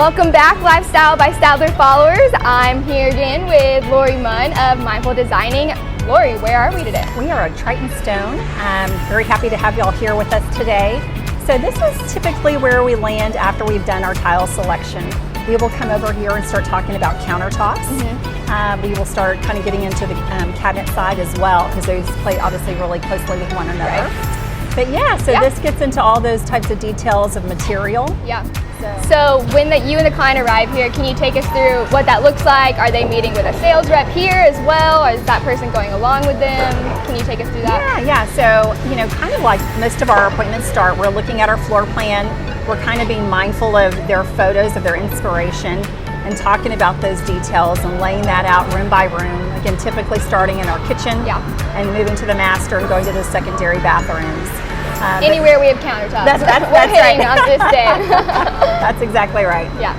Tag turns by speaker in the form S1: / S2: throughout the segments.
S1: Welcome back, Lifestyle by Stadler followers. I'm here again with Lori Munn of Mindful Designing. Lori, where are we today?
S2: We are at Triton Stone. I'm very happy to have you all here with us today. So this is typically where we land after we've done our tile selection. We will come over here and start talking about countertops. We will start kind of getting into the cabinet side as well, because those play obviously really closely with one another. Right. But this gets into all those types of details of material.
S1: Yeah. So when you and the client arrive here, can you take us through what that looks like? Are they meeting with a sales rep here as well, or is that person going along with them? Can you take us through that?
S2: Yeah. So, kind of like most of our appointments start, we're looking at our floor plan. We're kind of being mindful of their photos, of their inspiration, and talking about those details and laying that out room by room. Again, typically starting in our kitchen and moving to the master and going to the secondary bathrooms.
S1: Anywhere we have countertops.
S2: That's
S1: hitting
S2: right.
S1: on this day.
S2: That's exactly right.
S1: Yeah.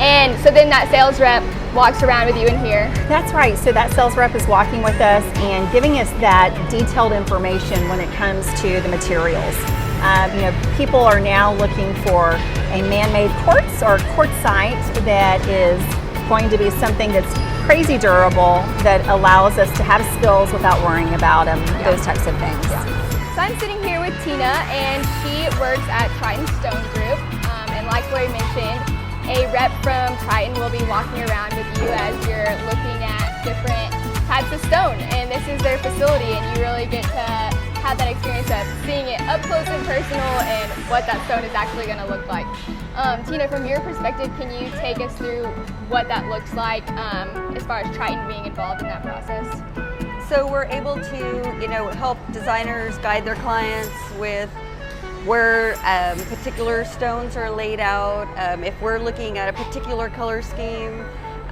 S1: And so then that sales rep walks around with you in here.
S2: That's right. So that sales rep is walking with us and giving us that detailed information when it comes to the materials. People are now looking for a man-made quartz or quartzite that is going to be something that's crazy durable, that allows us to have spills without worrying about them, those types of things.
S1: So I'm sitting here with Tina, and she works at Triton Stone Group. And like Lori mentioned, a rep from Triton will be walking around with you as you're looking at different types of stone. And this is their facility, and you really get to have that experience of seeing it up close and personal and what that stone is actually going to look like. Tina, from your perspective, can you take us through what that looks like as far as Triton being involved in that process?
S3: So we're able to, help designers guide their clients with where particular stones are laid out. If we're looking at a particular color scheme,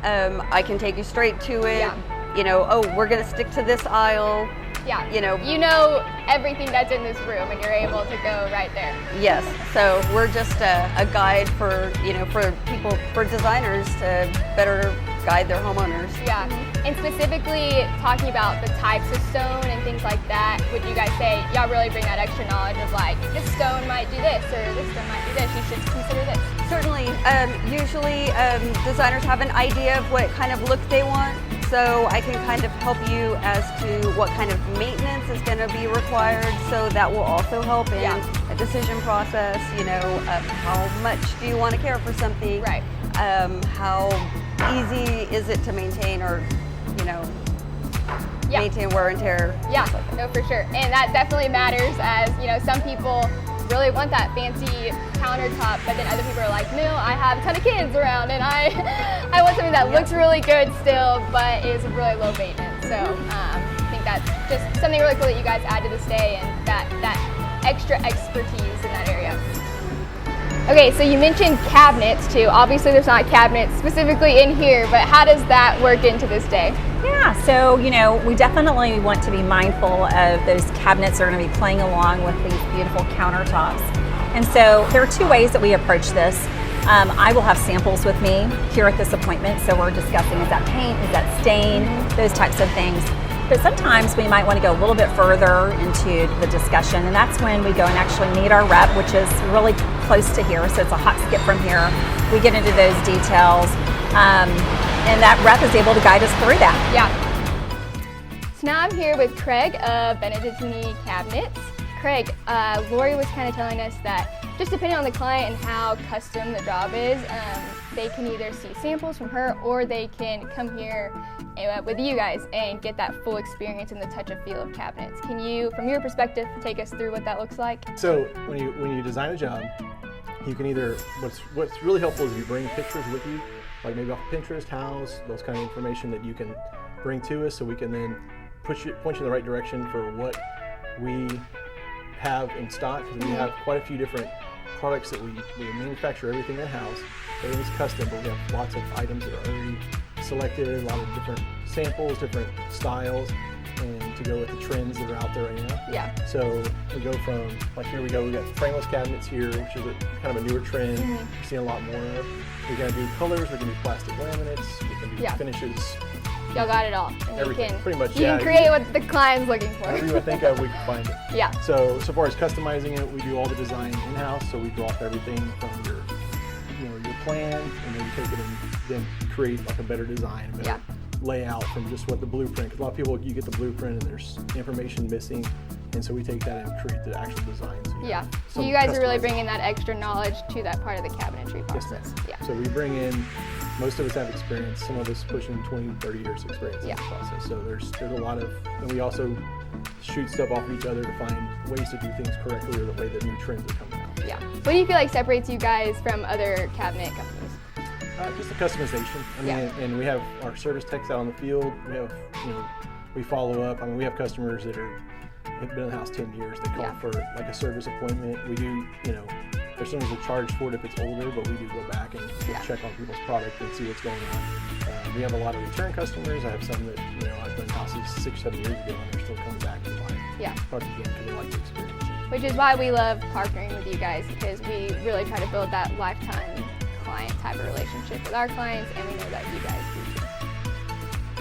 S3: I can take you straight to it. We're going to stick to this aisle.
S1: You know everything that's in this room, and you're able to go right there.
S3: Yes. So we're just a guide for for designers to better guide their homeowners.
S1: Yeah. And specifically talking about the types of stone and things like that, would you guys say y'all really bring that extra knowledge of like, this stone might do this or this stone might do this, you should consider this?
S3: Certainly. Usually designers have an idea of what kind of look they want, so I can kind of help you as to what kind of maintenance is going to be required, so that will also help in a decision process. How much do you want to care for something?
S1: Right.
S3: How easy is it to maintain, or maintain wear and tear?
S1: Yeah, no, for sure. And that definitely matters, as some people really want that fancy countertop, but then other people are like, no, I have a ton of kids around, and I want something that looks really good still, but is really low maintenance. So I think that's just something really cool that you guys add to this day, and that extra expertise in that area. Okay, so you mentioned cabinets too. Obviously there's not cabinets specifically in here, but how does that work into this day?
S2: Yeah, so we definitely want to be mindful of those cabinets that are going to be playing along with these beautiful countertops. And so there are two ways that we approach this. I will have samples with me here at this appointment, so we're discussing, is that paint, is that stain, those types of things. But sometimes we might want to go a little bit further into the discussion, and that's when we go and actually meet our rep, which is really close to here, so it's a hot skip from here. We get into those details, and that rep is able to guide us through that.
S1: Yeah. So now I'm here with Craig of Benedettini Cabinets. Craig, Lori was kind of telling us that just depending on the client and how custom the job is, they can either see samples from her, or they can come here with you guys and get that full experience and the touch and feel of cabinets. Can you, from your perspective, take us through what that looks like?
S4: So when you design a job, you can either, what's really helpful is you bring pictures with you, like maybe off Pinterest, house, those kind of information that you can bring to us, so we can then point you in the right direction for what we have in stock, because we have quite a few different products that we manufacture everything in-house. Everything's custom, but we have lots of items that are already selected, a lot of different samples, different styles, and to go with the trends that are out there right now.
S1: Yeah.
S4: So we go from, like here we got frameless cabinets here, which is kind of a newer trend. We're seeing a lot more of. We're going to do colors, we're going to do plastic laminates, we can do finishes.
S1: Y'all got it all. And
S4: everything, pretty much.
S1: You can create what the client's looking for.
S4: Whatever you think of, we can find it.
S1: Yeah.
S4: So far as customizing it, we do all the design in-house, so we draw up everything from your plan, and then you take it and then create like a better design, a better layout from just what the blueprint. Because a lot of people, you get the blueprint and there's information missing, and so we take that and create the actual design.
S1: So you guys are really bringing that extra knowledge to that part of the cabinetry process.
S4: So we bring in, most of us have experience, some of us pushing 20, 30 years experience in this process. So there's a lot of, and we also shoot stuff off of each other to find ways to do things correctly or the way that new trends are coming out.
S1: What do you feel like separates you guys from other cabinet companies?
S4: Just the customization. I mean, and we have our service techs out on the field. We have, we follow up. I mean, we have customers that have been in the house 10 years. They call for like a service appointment. We do, there's sometimes a charge for it if it's older, but we do go back and check on people's product and see what's going on. We have a lot of return customers. I have some that, I've been in houses 6, 7 years ago and they're still coming back and buying product again because they like the experience.
S1: Which is why we love partnering with you guys, because we really try to build that lifetime client type of relationship with our clients, and we know that you guys do too.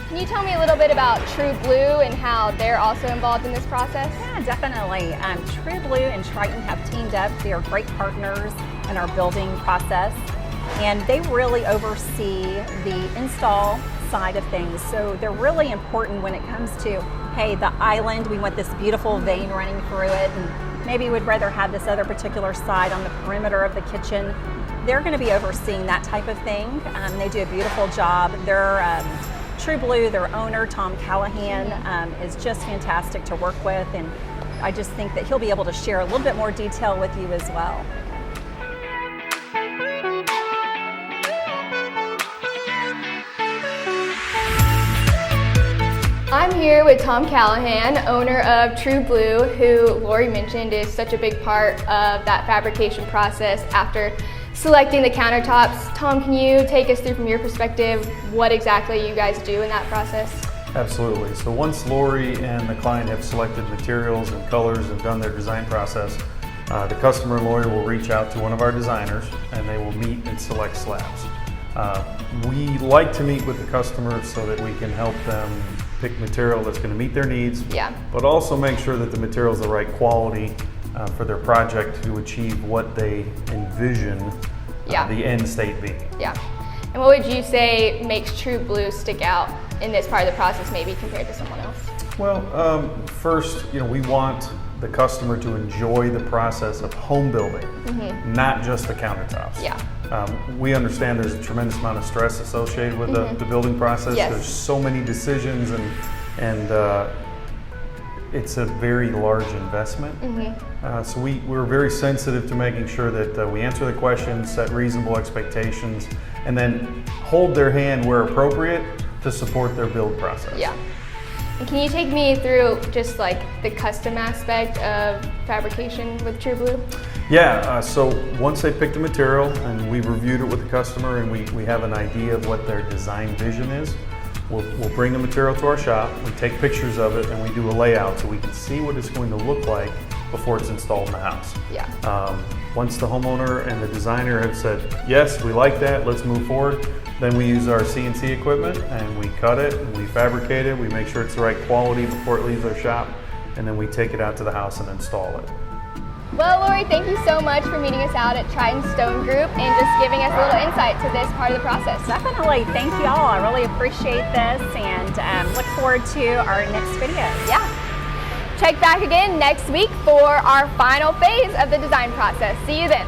S1: Can you tell me a little bit about True Blue and how they're also involved in this process?
S2: Yeah, definitely. True Blue and Triton have teamed up. They are great partners in our building process, and they really oversee the install side of things. So they're really important when it comes to, hey, the island, we want this beautiful vein running through it, and maybe we'd rather have this other particular side on the perimeter of the kitchen. They're going to be overseeing that type of thing. They do a beautiful job. They're True Blue, their owner, Tom Callahan, is just fantastic to work with, and I just think that he'll be able to share a little bit more detail with you as well.
S1: I'm here with Tom Callahan, owner of True Blue, who Lori mentioned is such a big part of that fabrication process after selecting the countertops. Tom, can you take us through from your perspective what exactly you guys do in that process?
S5: Absolutely. So once Lori and the client have selected materials and colors and done their design process, the customer and Lori will reach out to one of our designers and they will meet and select slabs. We like to meet with the customer so that we can help them pick material that's going to meet their needs, but also make sure that the material is the right quality for their project to achieve what they envision the end state being.
S1: And what would you say makes True Blue stick out in this part of the process maybe compared to someone else?
S5: Well, first, we want the customer to enjoy the process of home building, not just the countertops. We understand there's a tremendous amount of stress associated with the building process. There's so many decisions and it's a very large investment. So we're very sensitive to making sure that we answer the questions, set reasonable expectations, and then hold their hand where appropriate to support their build process.
S1: And can you take me through just like the custom aspect of fabrication with True Blue?
S5: So once they pick the material and we've reviewed it with the customer and we have an idea of what their design vision is, we'll bring the material to our shop, we take pictures of it, and we do a layout so we can see what it's going to look like before it's installed in the house. Once the homeowner and the designer have said, yes, we like that, let's move forward, then we use our CNC equipment and we cut it and we fabricate it, we make sure it's the right quality before it leaves our shop, and then we take it out to the house and install it.
S1: Well, Lori, thank you so much for meeting us out at Triton Stone Group and just giving us a little insight to this part of the process.
S2: Definitely. Thank you all. I really appreciate this and look forward to our next videos.
S1: Check back again next week for our final phase of the design process. See you then.